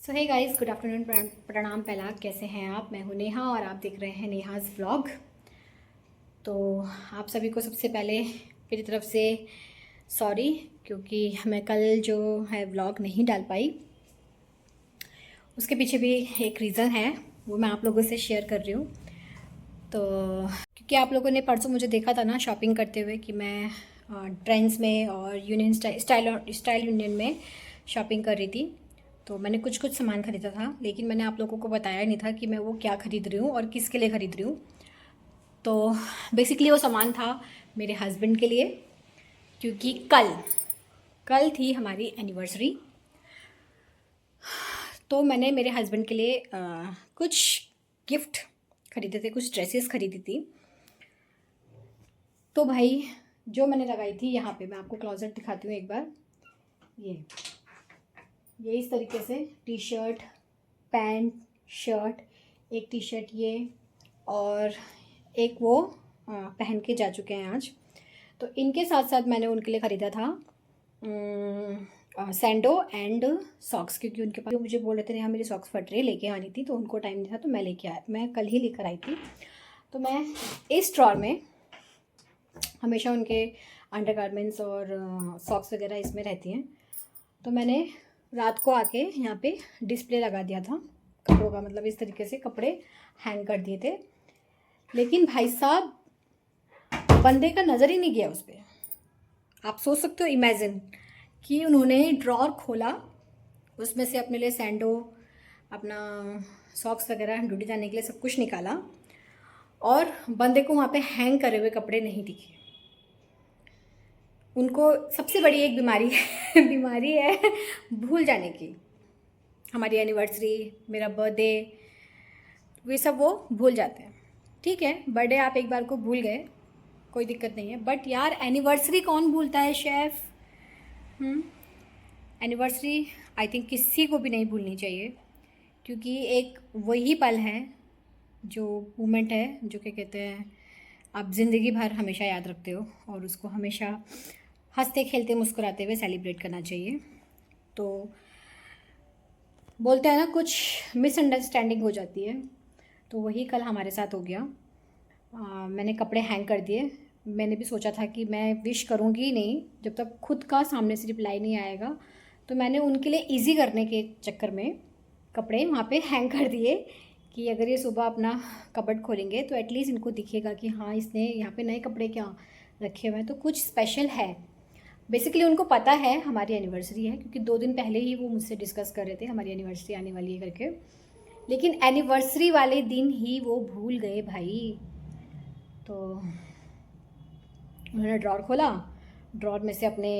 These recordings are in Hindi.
सो हे गाइस, गुड आफ्टरनून, प्रणाम पहला। कैसे हैं आप? मैं हूं नेहा और आप देख रहे हैं नेहाज़ व्लॉग। तो आप सभी को सबसे पहले मेरी तरफ से सॉरी, क्योंकि मैं कल जो है व्लॉग नहीं डाल पाई। उसके पीछे भी एक रीज़न है, वो मैं आप लोगों से शेयर कर रही हूँ। तो क्योंकि आप लोगों ने परसों मुझे देखा था ना शॉपिंग करते हुए कि मैं ट्रेंड्स में और यूनियन स्टाइल यूनियन में शॉपिंग कर रही थी। तो मैंने कुछ कुछ सामान ख़रीदा था, लेकिन मैंने आप लोगों को बताया नहीं था कि मैं वो क्या ख़रीद रही हूँ और किसके लिए ख़रीद रही हूँ। तो बेसिकली वो सामान था मेरे हस्बैंड के लिए, क्योंकि कल कल थी हमारी एनिवर्सरी। तो मैंने मेरे हस्बैंड के लिए कुछ गिफ्ट ख़रीदे थे, कुछ ड्रेसेस ख़रीदी थी। तो भाई जो मैंने लगाई थी यहाँ पे, मैं आपको क्लोजेट दिखाती हूँ एक बार। ये इस तरीके से टी शर्ट, पैंट, शर्ट, एक टी शर्ट ये और एक वो पहन के जा चुके हैं आज। तो इनके साथ साथ मैंने उनके लिए ख़रीदा था सैंडो एंड सॉक्स, क्योंकि उनके पास मुझे बोल रहे थे यहाँ मेरी सॉक्स फट रही है, लेके आनी थी। तो उनको टाइम नहीं था, तो मैं कल ही लेकर आई थी। तो मैं इस ड्रॉर में हमेशा उनके अंडरगारमेंट्स और सॉक्स वगैरह इसमें रहती हैं। तो मैंने रात को आके यहाँ पे डिस्प्ले लगा दिया था कपड़ों का, मतलब इस तरीके से कपड़े हैंग कर दिए थे। लेकिन भाई साहब, बंदे का नज़र ही नहीं गया उस पर। आप सोच सकते हो, इमेजिन कि उन्होंने ड्रॉर खोला, उसमें से अपने लिए सैंडो, अपना सॉक्स वगैरह, ड्यूटी जाने के लिए सब कुछ निकाला, और बंदे को वहाँ पे हैंग करे हुए कपड़े नहीं दिखे। उनको सबसे बड़ी एक बीमारी है भूल जाने की। हमारी एनिवर्सरी, मेरा बर्थडे, वे सब वो भूल जाते हैं। ठीक है, बर्थडे आप एक बार को भूल गए, कोई दिक्कत नहीं है, बट यार एनिवर्सरी कौन भूलता है शेफ़? एनिवर्सरी आई थिंक किसी को भी नहीं भूलनी चाहिए, क्योंकि एक वही पल है, जो मोमेंट है, जो क्या कहते हैं, आप ज़िंदगी भर हमेशा याद रखते हो, और उसको हमेशा हंसते खेलते मुस्कुराते हुए सेलिब्रेट करना चाहिए। तो बोलते हैं ना, कुछ मिसअंडरस्टैंडिंग हो जाती है, तो वही कल हमारे साथ हो गया। मैंने कपड़े हैंग कर दिए। मैंने भी सोचा था कि मैं विश करूँगी ही नहीं जब तक खुद का सामने से रिप्लाई नहीं आएगा। तो मैंने उनके लिए इजी करने के चक्कर में कपड़े वहाँ पे हैंग कर दिए, कि अगर ये सुबह अपना कबर्ड खोलेंगे तो एटलीस्ट इनको दिखेगा कि हाँ, इसने यहाँ पे नए कपड़े क्या रखे हुए हैं, तो कुछ स्पेशल है। बेसिकली उनको पता है हमारी एनिवर्सरी है, क्योंकि 2 दिन पहले ही वो मुझसे डिस्कस कर रहे थे हमारी एनिवर्सरी आने वाली है करके। लेकिन एनिवर्सरी वाले दिन ही वो भूल गए भाई। तो उन्होंने ड्रॉर खोला, ड्रॉर में से अपने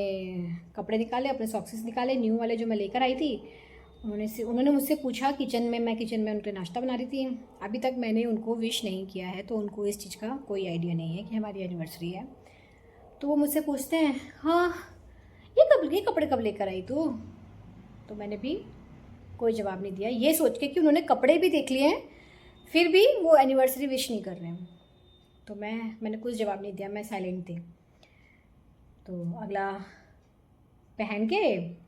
कपड़े निकाले, अपने सॉक्सेस निकाले, न्यू वाले जो मैं लेकर आई थी। उन्होंने मुझसे पूछा मैं किचन में उनके नाश्ता बना रही थी। अभी तक मैंने उनको विश नहीं किया है, तो उनको इस चीज़ का कोई आइडिया नहीं है कि हमारी एनिवर्सरी है। तो वो मुझसे पूछते हैं, हाँ ये कपड़े कब लेकर आई तू? तो मैंने भी कोई जवाब नहीं दिया, ये सोच के कि उन्होंने कपड़े भी देख लिए हैं, फिर भी वो एनिवर्सरी विश नहीं कर रहे हैं। तो मैंने कुछ जवाब नहीं दिया, मैं साइलेंट थी। तो अगला पहन के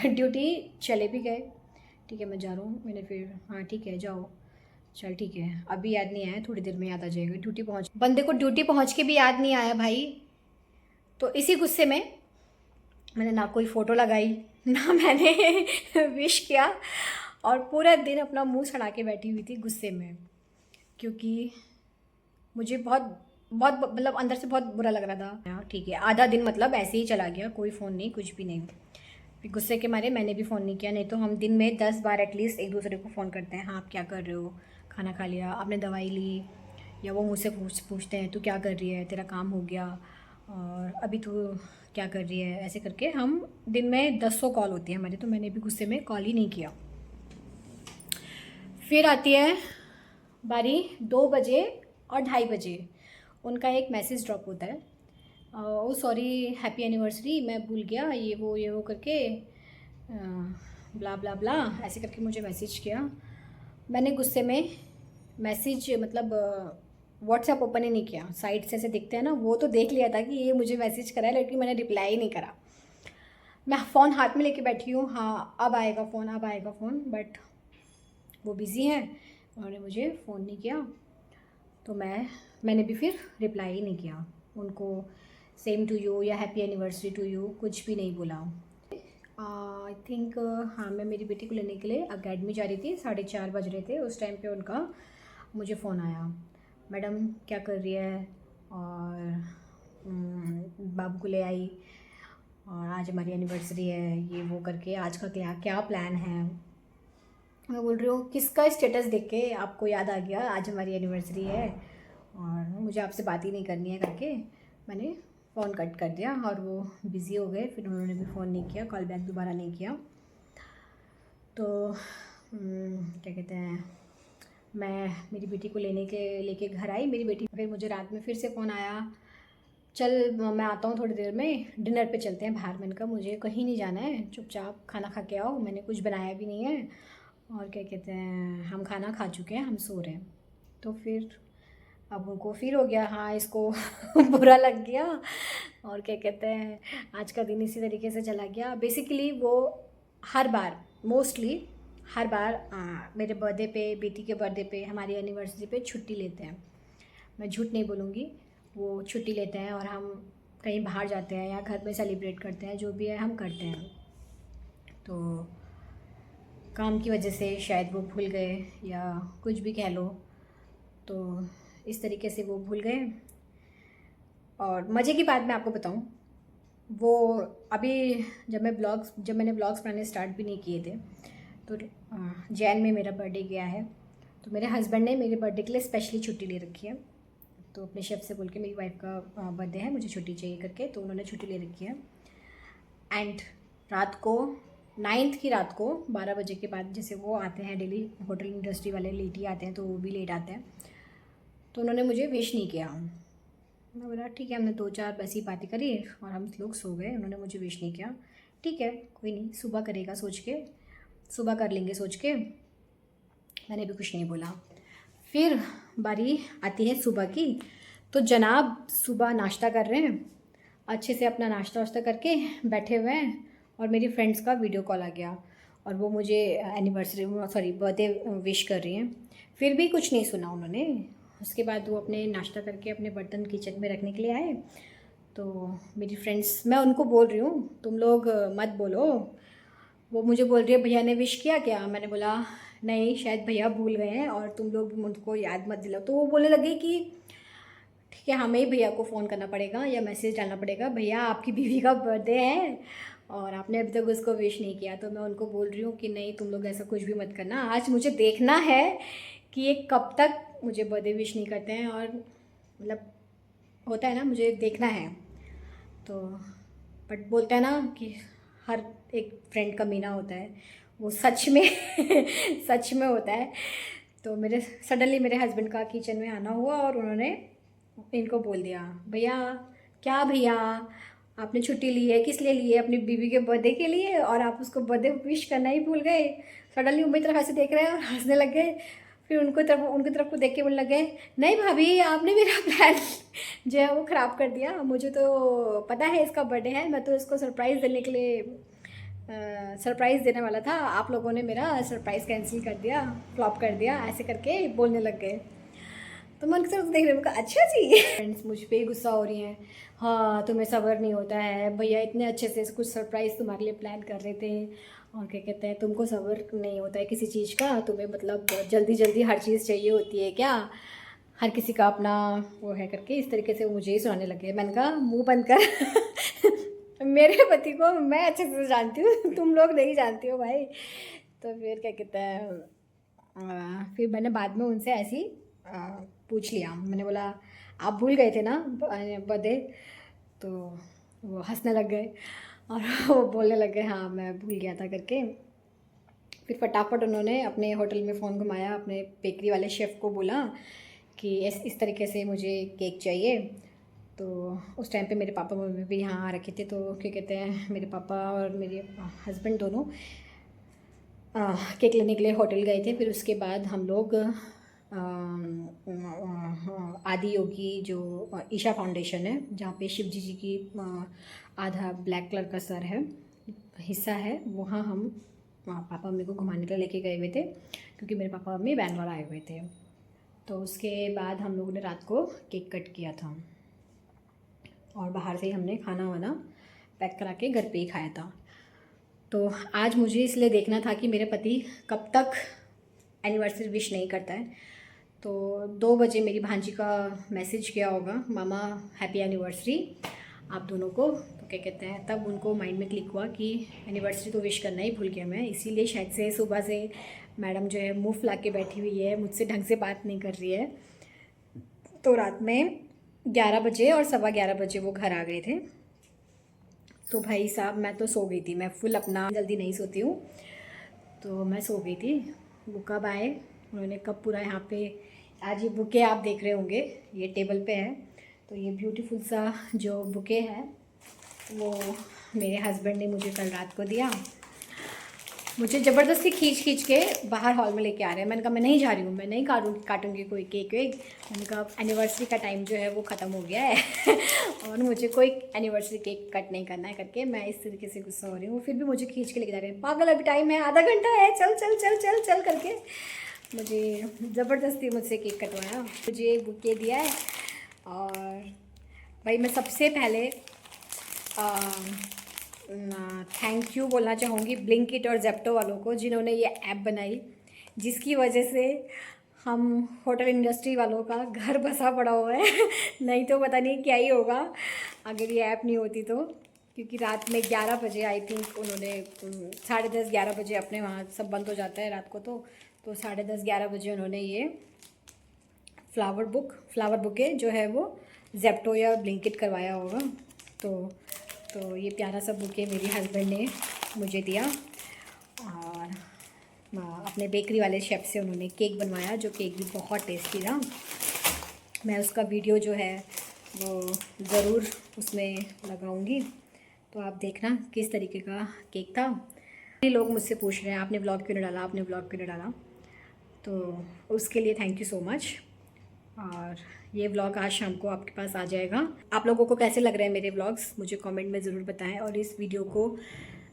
ड्यूटी चले भी गए। ठीक है, मैं जा रहा हूँ। मैंने फिर हाँ ठीक है जाओ, चल ठीक है, अभी याद नहीं आया, थोड़ी देर में याद आ जाएगा। बंदे को ड्यूटी पहुँच के भी याद नहीं आया भाई। तो इसी गुस्से में मैंने ना कोई फ़ोटो लगाई, ना मैंने विश किया, और पूरा दिन अपना मुंह सड़ा के बैठी हुई थी गुस्से में, क्योंकि मुझे बहुत बहुत मतलब अंदर से बहुत बुरा लग रहा था। ठीक है, आधा दिन मतलब ऐसे ही चला गया, कोई फ़ोन नहीं, कुछ भी नहीं। फिर गुस्से के मारे मैंने भी फ़ोन नहीं किया, नहीं तो हम दिन में 10 बार एटलीस्ट एक दूसरे को फ़ोन करते हैं। हाँ, आप क्या कर रहे हो, खाना खा लिया, आपने दवाई ली, या वो मुझसे पूछते हैं तू क्या कर रही है, तेरा काम हो गया, और अभी तू क्या कर रही है, ऐसे करके हम दिन में 10 कॉल होती है हमारी। तो मैंने भी गुस्से में कॉल ही नहीं किया। फिर आती है बारी 2 बजे और 2:30 बजे, उनका एक मैसेज ड्रॉप होता है, ओ सॉरी हैप्पी एनिवर्सरी, मैं भूल गया, ये वो करके ब्ला ब्ला ब्ला ऐसे करके मुझे मैसेज किया। मैंने गुस्से में मैसेज मतलब व्हाट्सएप ओपन ही नहीं किया, साइड से ऐसे दिखते हैं ना, वो तो देख लिया था कि ये मुझे मैसेज करा है, लेकिन मैंने रिप्लाई ही नहीं करा। मैं फ़ोन हाथ में लेके बैठी हूँ, हाँ अब आएगा फ़ोन, अब आएगा फ़ोन, बट वो बिज़ी हैं, उन्होंने मुझे फ़ोन नहीं किया। तो मैंने भी फिर रिप्लाई ही नहीं किया उनको, सेम टू यू या हैप्पी एनिवर्सरी टू यू कुछ भी नहीं बोला। आई थिंक हाँ, मैं मेरी बेटी को लेने के लिए अकेडमी जा रही थी, 4:30 बज रहे थे उस टाइम पे उनका मुझे फ़ोन आया, मैडम क्या कर रही है, और बाबू को ले आई, और आज हमारी एनिवर्सरी है, ये वो करके आज का क्या क्या प्लान है। मैं बोल रही हूँ किसका स्टेटस देख के आपको याद आ गया आज हमारी एनिवर्सरी है और मुझे आपसे बात ही नहीं करनी है करके मैंने फ़ोन कट कर दिया, और वो बिज़ी हो गए, फिर उन्होंने भी फ़ोन नहीं किया, कॉल बैक दोबारा नहीं किया। तो क्या कहते हैं, मैं मेरी बेटी को लेके घर आई, मेरी बेटी फिर मुझे रात में फिर से फ़ोन आया, चल मैं आता हूँ थोड़ी देर में, डिनर पे चलते हैं बाहर। मैंने कहा मुझे कहीं नहीं जाना है, चुपचाप खाना खा के आओ, मैंने कुछ बनाया भी नहीं है, और क्या कहते हैं हम खाना खा चुके हैं, हम सो रहे हैं। तो फिर अब उनको फिर हो गया, हाँ इसको बुरा लग गया, और क्या कहते हैं आज का दिन इसी तरीके से चला गया। बेसिकली वो हर बार, मोस्टली हर बार मेरे बर्थडे पे, बेटी के बर्थडे पे, हमारी एनिवर्सरी पे छुट्टी लेते हैं। मैं झूठ नहीं बोलूँगी, वो छुट्टी लेते हैं और हम कहीं बाहर जाते हैं या घर में सेलिब्रेट करते हैं, जो भी है हम करते हैं। तो काम की वजह से शायद वो भूल गए या कुछ भी कह लो, तो इस तरीके से वो भूल गए। और मज़े की बात मैं आपको बताऊं, वो अभी जब मैंने ब्लॉग्स बनाने स्टार्ट भी नहीं किए थे, तो जैन में मेरा बर्थडे गया है, तो मेरे हस्बैंड ने मेरे बर्थडे के लिए स्पेशली छुट्टी ले रखी है। तो अपने शेफ़ से बोल के मेरी वाइफ का बर्थडे है, मुझे छुट्टी चाहिए करके, तो उन्होंने छुट्टी ले रखी है। एंड रात को 9th की रात को 12 बजे के बाद, जैसे वो आते हैं डेली, होटल इंडस्ट्री वाले लेट ही आते हैं, तो वो भी लेट आते हैं, तो उन्होंने मुझे विश नहीं किया। मैं बोला ठीक है, हमने 2-4 ऐसी बातें करी और हम लोग सो गए, उन्होंने मुझे विश नहीं किया, ठीक है कोई नहीं, सुबह करेगा सोच के, सुबह कर लेंगे सोच के, मैंने भी कुछ नहीं बोला। फिर बारी आती है सुबह की, तो जनाब सुबह नाश्ता कर रहे हैं, अच्छे से अपना नाश्ता वाश्ता करके बैठे हुए हैं, और मेरी फ्रेंड्स का वीडियो कॉल आ गया और वो मुझे बर्थडे विश कर रही हैं। फिर भी कुछ नहीं सुना उन्होंने। उसके बाद वो अपने नाश्ता करके अपने बर्तन किचन में रखने के लिए आए, तो मेरी फ्रेंड्स, मैं उनको बोल रही हूँ तुम लोग मत बोलो, वो मुझे बोल रही है भैया ने विश किया क्या, मैंने बोला नहीं शायद भैया भूल गए हैं और तुम लोग मुझको याद मत दिलाओ। तो वो बोलने लगे कि ठीक है हमें ही भैया को फ़ोन करना पड़ेगा या मैसेज डालना पड़ेगा, भैया आपकी बीवी का बर्थडे है और आपने अभी तक उसको विश नहीं किया। तो मैं उनको बोल रही हूँ कि नहीं तुम लोग ऐसा कुछ भी मत करना, आज मुझे देखना है कि ये कब तक मुझे बर्थडे विश नहीं करते हैं, और मतलब होता है ना, मुझे देखना है। तो बट बोलते हैं ना कि हर एक फ्रेंड का मीना होता है, वो सच में सच में होता है। तो मेरे सडनली मेरे हस्बैंड का किचन में आना हुआ और उन्होंने इनको बोल दिया भैया, क्या भैया आपने छुट्टी ली है, किस लिए ली है, अपनी बीवी के बर्थडे के लिए, और आप उसको बर्थडे विश करना ही भूल गए। सडनली वो मेरी तरफ ऐसे देख रहे हैं और हंसने लग गए। फिर उनकी तरफ को देख के बोलने लग गए नहीं भाभी आपने मेरा प्लान जो है वो ख़राब कर दिया, मुझे तो पता है इसका बर्थडे है, मैं तो इसको सरप्राइज़ देने के लिए सरप्राइज़ देने वाला था, आप लोगों ने मेरा सरप्राइज़ कैंसिल कर दिया, फ्लॉप कर दिया, ऐसे करके बोलने लग गए। तो मन की तरफ देख रहे हैं, अच्छा जी फ्रेंड्स मुझ पर गुस्सा हो रही हैं, हाँ तुम्हें सब्र नहीं होता है, भैया इतने अच्छे से कुछ सरप्राइज़ तुम्हारे लिए प्लान कर रहे थे, और क्या कहते हैं तुमको सब्र नहीं होता है किसी चीज़ का, तुम्हें मतलब जल्दी जल्दी हर चीज़ चाहिए होती है क्या, हर किसी का अपना वो है करके इस तरीके से वो मुझे ही सुनाने लगे। मैंने कहा मुँह बंद कर मेरे पति को मैं अच्छे से जानती हूँ, तुम लोग नहीं जानती हो भाई। तो फिर क्या कहते हैं फिर मैंने बाद में उनसे ऐसी पूछ लिया, मैंने बोला आप भूल गए थे ना बर्थडे, तो वो हंसने लग गए और वो बोलने लग गए हाँ मैं भूल गया था करके। फिर फटाफट उन्होंने अपने होटल में फ़ोन घुमाया, अपने बेकरी वाले शेफ़ को बोला कि इस तरीके से मुझे केक चाहिए। तो उस टाइम पे मेरे पापा मम्मी भी यहाँ आ रखे थे, तो क्या कहते हैं मेरे पापा और मेरे हस्बैंड दोनों केक लेने के लिए होटल गए थे। फिर उसके बाद हम लोग आदि योगी जो ईशा फाउंडेशन है, जहाँ पे शिव जी की आधा ब्लैक कलर का सर है, हिस्सा है वहाँ हम पापा मम्मी को घुमाने के लिए लेके गए हुए थे, क्योंकि मेरे पापा मम्मी बैंगलोर आए हुए थे। तो उसके बाद हम लोगों ने रात को केक कट किया था और बाहर से ही हमने खाना वाना पैक करा के घर पे ही खाया था। तो आज मुझे इसलिए देखना था कि मेरे पति कब तक एनिवर्सरी विश नहीं करता है। तो 2 बजे मेरी भांजी का मैसेज किया होगा, मामा हैप्पी एनिवर्सरी आप दोनों को। तो क्या कहते हैं, तब उनको माइंड में क्लिक हुआ कि एनिवर्सरी तो विश करना ही भूल गया मैं, इसीलिए शायद से सुबह से मैडम जो है मुँह फुला के बैठी हुई है, मुझसे ढंग से बात नहीं कर रही है। तो रात में 11 बजे और 11:15 बजे वो घर आ गए थे। तो भाई साहब मैं तो सो गई थी, मैं फुल अपना जल्दी नहीं सोती हूँ, तो मैं सो गई थी। वो कब आए, उन्होंने कब पूरा यहाँ पे, आज ये बुके आप देख रहे होंगे ये टेबल पे है। तो ये ब्यूटीफुल सा जो बुके है वो मेरे हस्बैंड ने मुझे कल रात को दिया। मुझे ज़बरदस्ती खींच खींच के बाहर हॉल में लेके आ रहे हैं। मैंने कहा मैं नहीं जा रही हूँ, मैं नहीं काटूंगी कोई केक वेक। मैंने कहा एनिवर्सरी का टाइम जो है वो ख़त्म हो गया है और मुझे कोई एनिवर्सरी केक कट नहीं करना है करके मैं इस तरीके से गुस्सा हो रही हूँ। फिर भी मुझे खींच के लेके जा रहे हैं, पागल अभी टाइम है, आधा घंटा है, चल चल चल चल चल करके मुझे ज़बरदस्ती मुझसे केक कटवाया, मुझे बुके दिया है। और भाई मैं सबसे पहले थैंक यू बोलना चाहूँगी ब्लिंकिट और जेप्टो वालों को, जिन्होंने ये ऐप बनाई, जिसकी वजह से हम होटल इंडस्ट्री वालों का घर बसा पड़ा हुआ है नहीं तो पता नहीं क्या ही होगा अगर ये ऐप नहीं होती तो। क्योंकि रात में 11 बजे आई थिंक उन्होंने 10:30-11 बजे अपने वहाँ सब बंद हो जाता है रात को, तो 10:30-11 बजे उन्होंने ये फ्लावर बुके जो है वो जेप्टो या ब्लिंकिट करवाया होगा। तो ये प्यारा सा बुके मेरे हस्बैंड ने मुझे दिया। और अपने बेकरी वाले शेफ़ से उन्होंने केक बनवाया, जो केक भी बहुत टेस्टी था। मैं उसका वीडियो जो है वो ज़रूर उसमें लगाऊंगी, तो आप देखना किस तरीके का केक था। लोग मुझसे पूछ रहे हैं आपने व्लॉग क्यों नहीं डाला, आपने व्लॉग क्यों नहीं डाला, तो उसके लिए थैंक यू सो मच। और ये व्लॉग आज शाम को आपके पास आ जाएगा। आप लोगों को कैसे लग रहे हैं मेरे व्लॉग्स मुझे कमेंट में ज़रूर बताएं, और इस वीडियो को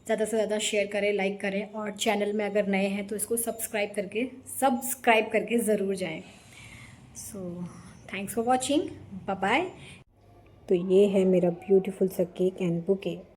ज़्यादा से ज़्यादा शेयर करें, लाइक करें, और चैनल में अगर नए हैं तो इसको सब्सक्राइब करके ज़रूर जाएं। So thanks for watching, bye bye. तो ये है मेरा ब्यूटीफुल सा केक एंड बुके।